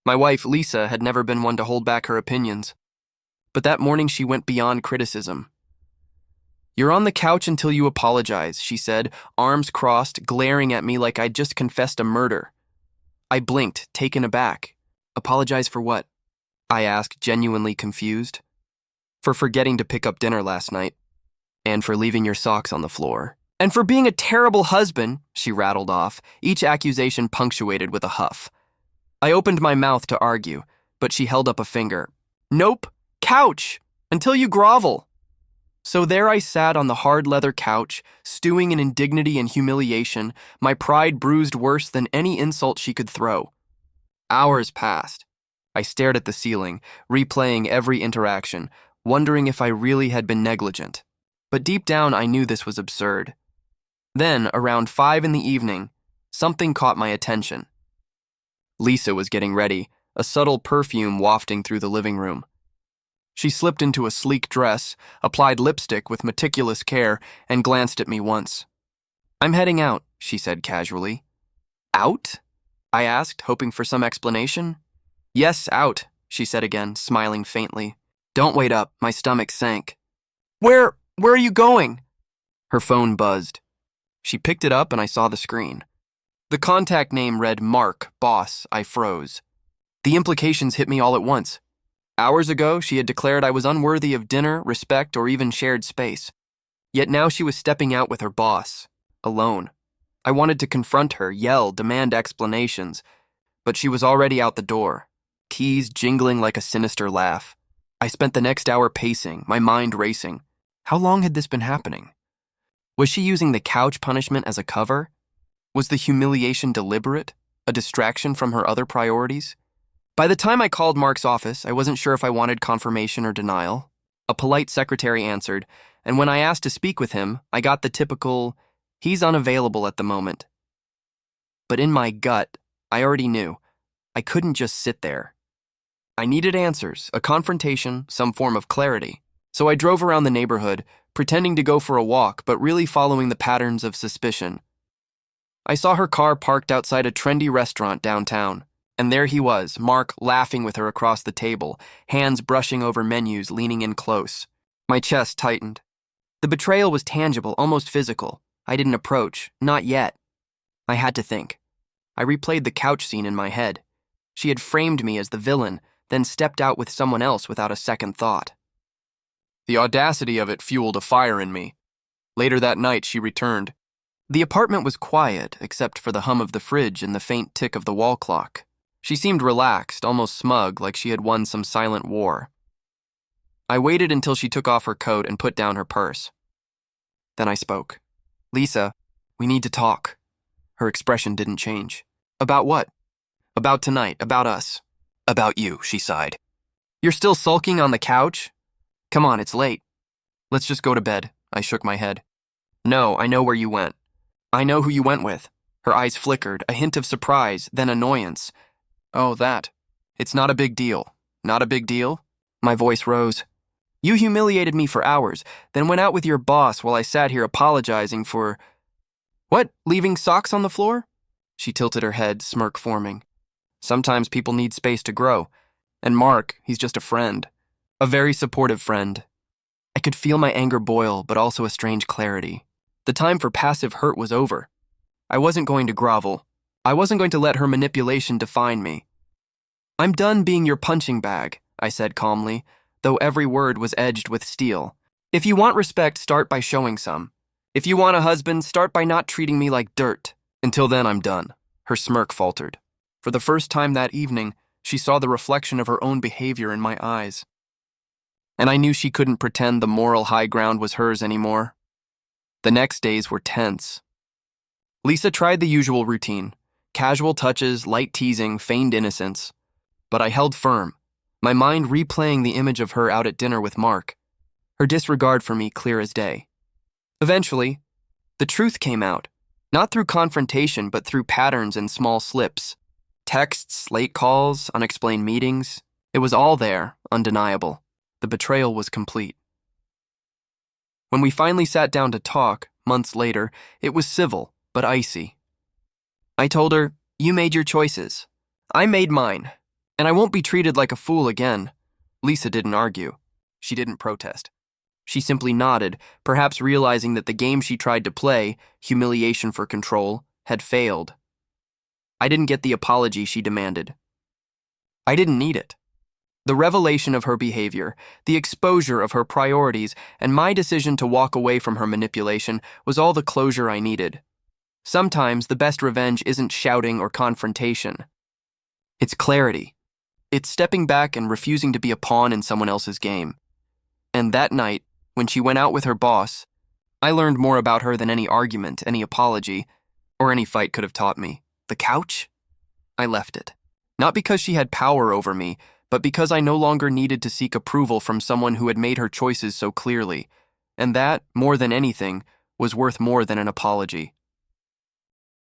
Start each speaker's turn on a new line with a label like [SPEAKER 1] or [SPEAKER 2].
[SPEAKER 1] My wife, Lisa, had never been one to hold back her opinions. But that morning she went beyond criticism. "You're on the couch until you apologize," she said, arms crossed, glaring at me like I'd just confessed a murder. I blinked, taken aback. "Apologize for what?" I asked, genuinely confused. "For forgetting to pick up dinner last night. And for leaving your socks on the floor. And for being a terrible husband," she rattled off, each accusation punctuated with a huff. I opened my mouth to argue, but she held up a finger. "Nope, couch, until you grovel." So there I sat on the hard leather couch, stewing in indignity and humiliation, my pride bruised worse than any insult she could throw. Hours passed. I stared at the ceiling, replaying every interaction, wondering if I really had been negligent. But deep down I knew this was absurd. Then, around 5 in the evening, something caught my attention. Lisa was getting ready, a subtle perfume wafting through the living room. She slipped into a sleek dress, applied lipstick with meticulous care, and glanced at me once. "I'm heading out," she said casually. "Out?" I asked, hoping for some explanation. "Yes, out," she said again, smiling faintly. "Don't wait up," my stomach sank. Where are you going?" Her phone buzzed. She picked it up and I saw the screen. The contact name read Mark, boss. I froze. The implications hit me all at once. Hours ago, she had declared I was unworthy of dinner, respect, or even shared space. Yet now she was stepping out with her boss, alone. I wanted to confront her, yell, demand explanations, but she was already out the door, keys jingling like a sinister laugh. I spent the next hour pacing, my mind racing. How long had this been happening? Was she using the couch punishment as a cover? Was the humiliation deliberate, a distraction from her other priorities? By the time I called Mark's office, I wasn't sure if I wanted confirmation or denial. A polite secretary answered, and when I asked to speak with him, I got the typical, "He's unavailable at the moment." But in my gut, I already knew. I couldn't just sit there. I needed answers, a confrontation, some form of clarity. So I drove around the neighborhood, pretending to go for a walk, but really following the patterns of suspicion. I saw her car parked outside a trendy restaurant downtown, and there he was, Mark laughing with her across the table, hands brushing over menus, leaning in close. My chest tightened. The betrayal was tangible, almost physical. I didn't approach, not yet. I had to think. I replayed the couch scene in my head. She had framed me as the villain, then stepped out with someone else without a second thought. The audacity of it fueled a fire in me. Later that night, she returned. The apartment was quiet, except for the hum of the fridge and the faint tick of the wall clock. She seemed relaxed, almost smug, like she had won some silent war. I waited until she took off her coat and put down her purse. Then I spoke. "Lisa, we need to talk." Her expression didn't change. "About what?" "About tonight, about us." "About you," she sighed. "You're still sulking on the couch? Come on, it's late. Let's just go to bed." I shook my head. "No, I know where you went. I know who you went with." Her eyes flickered, a hint of surprise, then annoyance. "Oh, that. It's not a big deal." "Not a big deal?" My voice rose. "You humiliated me for hours, then went out with your boss while I sat here apologizing for—" "What, leaving socks on the floor?" She tilted her head, smirk forming. "Sometimes people need space to grow. And Mark, he's just a friend. A very supportive friend." I could feel my anger boil, but also a strange clarity. The time for passive hurt was over. I wasn't going to grovel. I wasn't going to let her manipulation define me. "I'm done being your punching bag," I said calmly, though every word was edged with steel. "If you want respect, start by showing some. If you want a husband, start by not treating me like dirt. Until then, I'm done." Her smirk faltered. For the first time that evening, she saw the reflection of her own behavior in my eyes. And I knew she couldn't pretend the moral high ground was hers anymore. The next days were tense. Lisa tried the usual routine, casual touches, light teasing, feigned innocence. But I held firm, my mind replaying the image of her out at dinner with Mark, her disregard for me clear as day. Eventually, the truth came out, not through confrontation, but through patterns and small slips. Texts, late calls, unexplained meetings. It was all there, undeniable. The betrayal was complete. When we finally sat down to talk, months later, it was civil, but icy. I told her, "You made your choices. I made mine. And I won't be treated like a fool again. Lisa didn't argue. She didn't protest. She simply nodded, perhaps realizing that the game she tried to play, humiliation for control, had failed. I didn't get the apology she demanded. I didn't need it. The revelation of her behavior, the exposure of her priorities, and my decision to walk away from her manipulation was all the closure I needed. Sometimes the best revenge isn't shouting or confrontation. It's clarity. It's stepping back and refusing to be a pawn in someone else's game. And that night, when she went out with her boss, I learned more about her than any argument, any apology, or any fight could have taught me. The couch? I left it. Not because she had power over me, but because I no longer needed to seek approval from someone who had made her choices so clearly. And that, more than anything, was worth more than an apology.